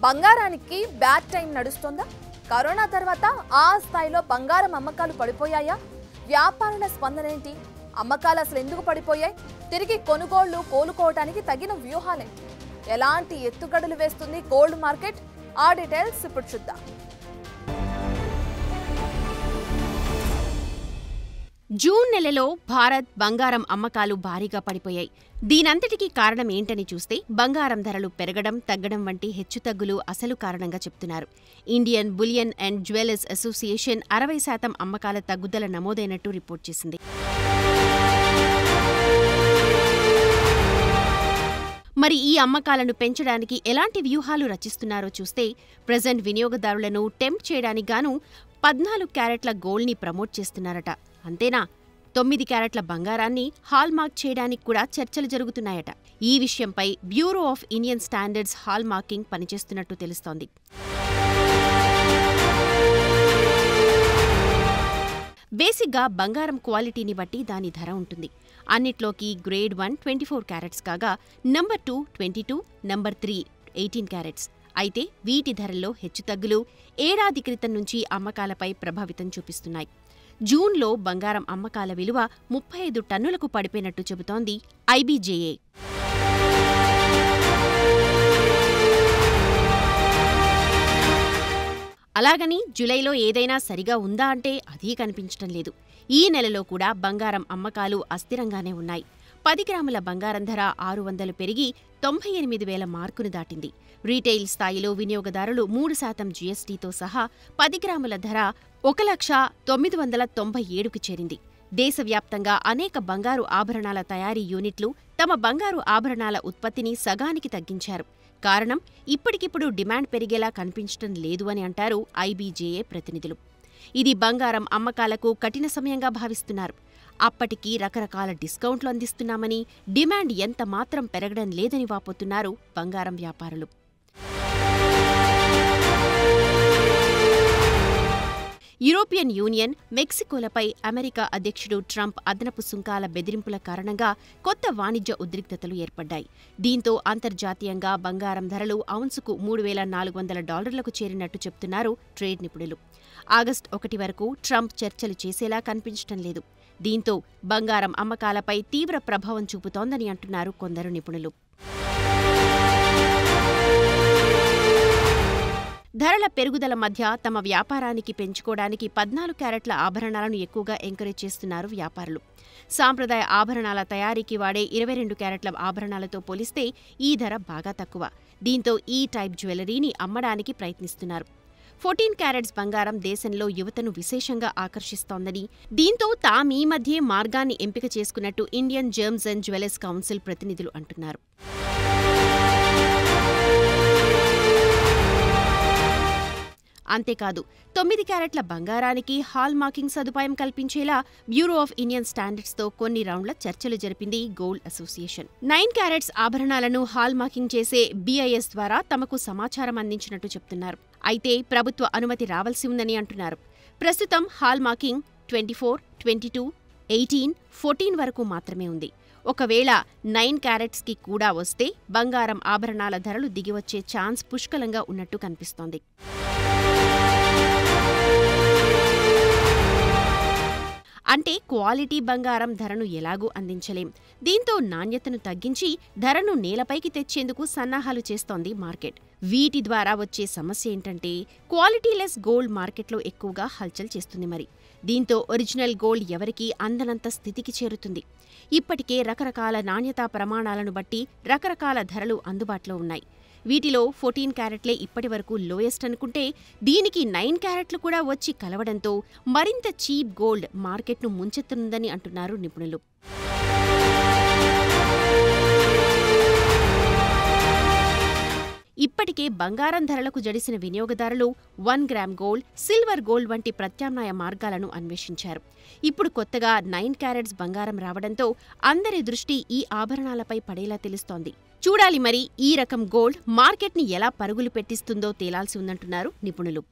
బంగారానికి bad time నడుస్తుందా? Corona తర్వాత ఆ స్థాయిలో బంగారం అమ్మకాలు పడిపోయాయా? వ్యాపారుల స్పందన ఏంటి? అమ్మకాలు అసలు ఎందుకు పడిపోయాయి? తిరిగి కొనుగోళ్లు కోలుకోవడానికి తగిన వ్యూహాలేంటి? ఎలాంటి ఎత్తుగడలు వేస్తుంది గోల్డ్ మార్కెట్? ఆ డీటెయిల్స్ ఇప్పుడు చూద్దాం. జూన్ నెలలో భారత్ బంగారం అమ్మకాలు భారీగా పడిపోయాయి. దీనంతటికీ కారణం ఏంటని చూస్తే బంగారం ధరలు పెరగడం, తగ్గడం వంటి హెచ్చుతగ్గులు అసలు కారణంగా చెప్తున్నారు. Indian Bullion and Jewellers Association 60% అమ్మకాల తగ్గుదల నమోదైనట్టు రిపోర్ట్ చేసింది. మరి ఈ అమ్మకాలను పెంచడానికి ఎలాంటి వ్యూహాలు రచిస్తున్నారో చూస్తే, ప్రెజెంట్ వినియోగదారులను టెంప్ట్ చేయడానికి గాను 14 క్యారెట్ల గోల్డ్ని ప్రమోట్ చేస్తున్నారట. అంతేనా, 9 క్యారెట్ల బంగారాన్ని హాల్మార్క్ చేయడానికి కూడా చర్చలు జరుగుతున్నాయట. ఈ విషయంపై bureau of Indian standards hallmarking పనిచేస్తున్నట్టు తెలుస్తోంది. బేసిక్గా బంగారం క్వాలిటీని బట్టి దాని ధర ఉంటుంది. అన్నిట్లోకి గ్రేడ్ 1 24 క్యారెట్స్ కాగా, నంబర్ 2 22, నంబర్ 3 18 క్యారెట్స్. అయితే వీటి ధరల్లో హెచ్చుతగ్గులు ఏడాది క్రితం నుంచి అమ్మకాలపై ప్రభావితం చూపిస్తున్నాయి. జూన్లో బంగారం అమ్మకాల విలువ 35 టన్నులకు పడిపోయినట్టు చెబుతోంది ఐబీజేఏ. అలాగని జులైలో ఏదైనా సరిగా ఉందా అంటే అదీ కనిపించటం లేదు. ఈ నెలలో కూడా బంగారం అమ్మకాలు అస్థిరంగానే ఉన్నాయి. 10 గ్రాముల బంగారం ధర 600 పెరిగి 98,000 మార్కును దాటింది. రీటైల్ స్థాయిలో వినియోగదారులు 3% జీఎస్టీతో సహా 10 గ్రాముల ధర 1,997,000కు చేరింది. దేశవ్యాప్తంగా అనేక బంగారు ఆభరణాల తయారీ యూనిట్లు తమ బంగారు ఆభరణాల ఉత్పత్తిని సగానికి తగ్గించారు. కారణం, ఇప్పటికిప్పుడు డిమాండ్ పెరిగేలా కనిపించటం లేదు అని అంటారు ఐబీజేఏ ప్రతినిధులు. ఇది బంగారం అమ్మకాలకు కఠిన సమయంగా భావిస్తున్నారు. అప్పటికీ రకరకాల డిస్కౌంట్లు అందిస్తున్నామని, డిమాండ్ ఎంత మాత్రం పెరగడం లేదని వాపోతున్నారు బంగారం వ్యాపారులు. యూరోపియన్ యూనియన్, మెక్సికోలపై అమెరికా అధ్యక్షుడు ట్రంప్ అదనపు సుంకాల బెదిరింపుల కారణంగా కొత్త వాణిజ్య ఉద్రిక్తతలు ఏర్పడ్డాయి. దీంతో అంతర్జాతీయంగా బంగారం ధరలు ఔన్సుకు $3,400లకు చేరినట్టు చెప్తున్నారు ట్రేడ్ నిపుణులు. ఆగస్టు 1 వరకు ట్రంప్ చర్చలు చేసేలా కనిపించటం లేదు. దీంతో బంగారం అమ్మకాలపై తీవ్ర ప్రభావం చూపుతోందని అంటున్నారు కొందరు నిపుణులు. ధరల పెరుగుదల మధ్య తమ వ్యాపారానికి పెంచుకోవడానికి 14 క్యారెట్ల ఆభరణాలను ఎక్కువగా ఎంకరేజ్ చేస్తున్నారు వ్యాపారులు. సాంప్రదాయ ఆభరణాల తయారీకి వాడే 22 క్యారెట్ల ఆభరణాలతో పోలిస్తే ఈ ధర బాగా తక్కువ. దీంతో ఈ టైప్ జ్యువెలరీని అమ్మడానికి ప్రయత్నిస్తున్నారు. 14 క్యారెట్స్ బంగారం దేశంలో యువతను విశేషంగా ఆకర్షిస్తోందని, దీంతో తామీ మధ్యే మార్గాన్ని ఎంపిక చేసుకున్నట్టు Indian Gems and Jewellers Council ప్రతినిధులు అంటున్నారు. అంతేకాదు, 9 క్యారెట్ల బంగారానికి హాల్ మార్కింగ్ సదుపాయం కల్పించేలా బ్యూరో ఆఫ్ ఇండియన్ స్టాండర్డ్స్తో కొన్ని రౌండ్ల చర్చలు జరిపింది గోల్డ్ అసోసియేషన్. 9 క్యారెట్స్ ఆభరణాలను హాల్ మార్కింగ్ చేసే BIS ద్వారా తమకు సమాచారం అందించినట్టు చెప్తున్నారు. అయితే ప్రభుత్వ అనుమతి రావాల్సి ఉందని అంటున్నారు. ప్రస్తుతం హాల్ మార్కింగ్ 24, 22, 18, 14 వరకు మాత్రమే ఉంది. ఒకవేళ 9 క్యారెట్స్కి కూడా వస్తే బంగారం ఆభరణాల ధరలు దిగివచ్చే ఛాన్స్ పుష్కలంగా ఉన్నట్టు కనిపిస్తోంది. అంటే క్వాలిటీ బంగారం ధరను ఎలాగూ అందించలేం. దీంతో నాణ్యతను తగ్గించి ధరను నేలపైకి తెచ్చేందుకు సన్నాహాలు చేస్తోంది మార్కెట్. వీటి ద్వారా వచ్చే సమస్య ఏంటంటే, క్వాలిటీలెస్ గోల్డ్ మార్కెట్లో ఎక్కువగా హల్చల్ చేస్తుంది. మరి దీంతో ఒరిజినల్ గోల్డ్ ఎవరికీ అందనంత స్థితికి చేరుతుంది. ఇప్పటికే రకరకాల నాణ్యతా ప్రమాణాలను బట్టి రకరకాల ధరలు అందుబాటులో ఉన్నాయి. వీటిలో 14 క్యారెట్లే ఇప్పటి వరకు లోయెస్ట్ అనుకుంటే, దీనికి 9 క్యారెట్లు కూడా వచ్చి కలవడంతో మరింత చీప్ గోల్డ్ మార్కెట్ను ముంచెత్తనుందని అంటున్నారు నిపుణులు. ఇప్పటికే బంగారం ధరలకు జడిసిన వినియోగదారులు 1 గ్రామ్ గోల్డ్, సిల్వర్ గోల్డ్ వంటి ప్రత్యామ్నాయ మార్గాలను అన్వేషించారు. ఇప్పుడు కొత్తగా 9 క్యారెట్స్ బంగారం రావడంతో అందరి దృష్టి ఈ ఆభరణాలపై పడేలా తెలుస్తోంది. చూడాలి మరి ఈ రకం గోల్డ్ మార్కెట్ని ఎలా పరుగులు పెట్టిస్తుందో తేలాల్సి ఉందంటున్నారు నిపుణులు.